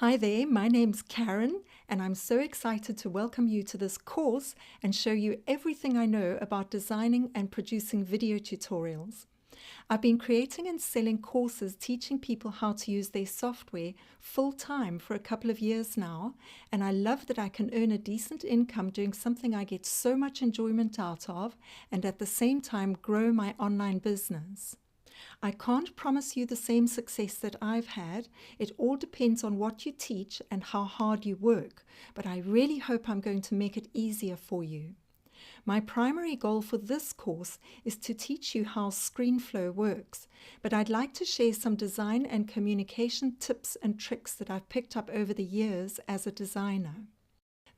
Hi there, my name's Karen, and I'm so excited to welcome you to this course and show you everything I know about designing and producing video tutorials. I've been creating and selling courses teaching people how to use their software full-time for a couple of years now, and I love that I can earn a decent income doing something I get so much enjoyment out of and at the same time grow my online business. I can't promise you the same success that I've had. It all depends on what you teach and how hard you work, but I really hope I'm going to make it easier for you. My primary goal for this course is to teach you how Screenflow works, but I'd like to share some design and communication tips and tricks that I've picked up over the years as a designer.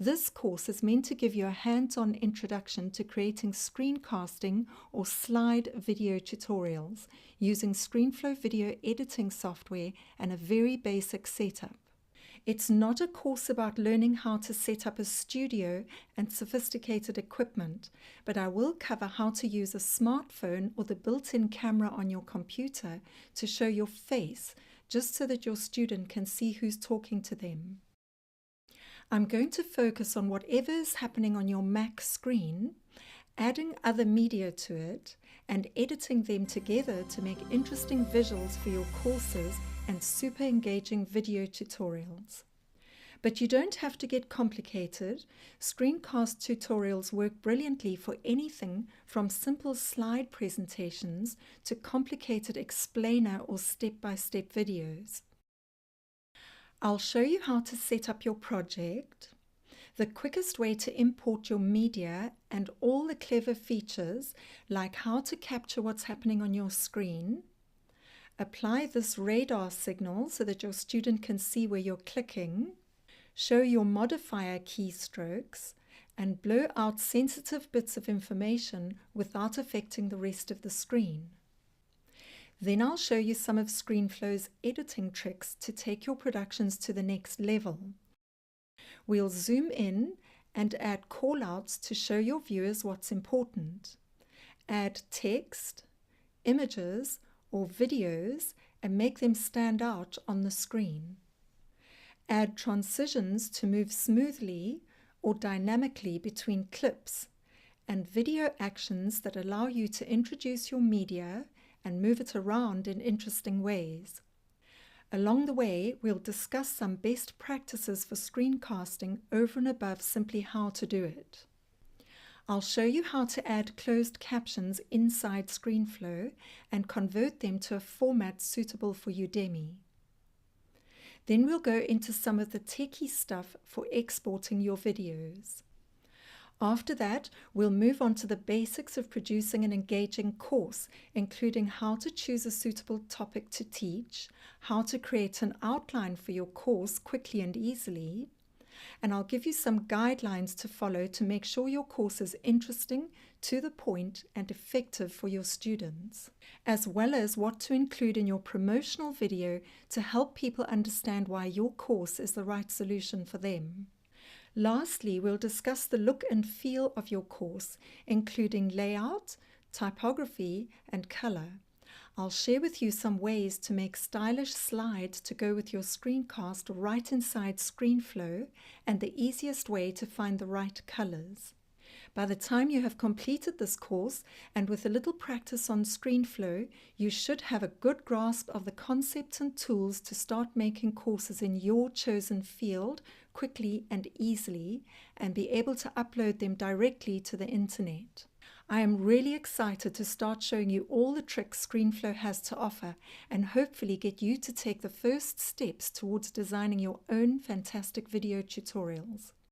This course is meant to give you a hands-on introduction to creating screencasting or slide video tutorials using Screenflow video editing software and a very basic setup. It's not a course about learning how to set up a studio and sophisticated equipment, but I will cover how to use a smartphone or the built-in camera on your computer to show your face, just so that your student can see who's talking to them. I'm going to focus on whatever is happening on your Mac screen, adding other media to it, and editing them together to make interesting visuals for your courses and super engaging video tutorials. But you don't have to get complicated. Screencast tutorials work brilliantly for anything from simple slide presentations to complicated explainer or step-by-step videos. I'll show you how to set up your project, the quickest way to import your media, and all the clever features like how to capture what's happening on your screen, apply this radar signal so that your student can see where you're clicking, show your modifier keystrokes, and blur out sensitive bits of information without affecting the rest of the screen. Then I'll show you some of Screenflow's editing tricks to take your productions to the next level. We'll zoom in and add callouts to show your viewers what's important. Add text, images, or videos and make them stand out on the screen. Add transitions to move smoothly or dynamically between clips, and video actions that allow you to introduce your media and move it around in interesting ways. Along the way, we'll discuss some best practices for screencasting over and above simply how to do it. I'll show you how to add closed captions inside Screenflow and convert them to a format suitable for Udemy. Then we'll go into some of the techie stuff for exporting your videos. After that, we'll move on to the basics of producing an engaging course, including how to choose a suitable topic to teach, how to create an outline for your course quickly and easily, and I'll give you some guidelines to follow to make sure your course is interesting, to the point, and effective for your students, as well as what to include in your promotional video to help people understand why your course is the right solution for them. Lastly, we'll discuss the look and feel of your course, including layout, typography, and color. I'll share with you some ways to make stylish slides to go with your screencast right inside Screenflow and the easiest way to find the right colors. By the time you have completed this course, and with a little practice on Screenflow, you should have a good grasp of the concepts and tools to start making courses in your chosen field quickly and easily, and be able to upload them directly to the internet. I am really excited to start showing you all the tricks Screenflow has to offer and hopefully get you to take the first steps towards designing your own fantastic video tutorials.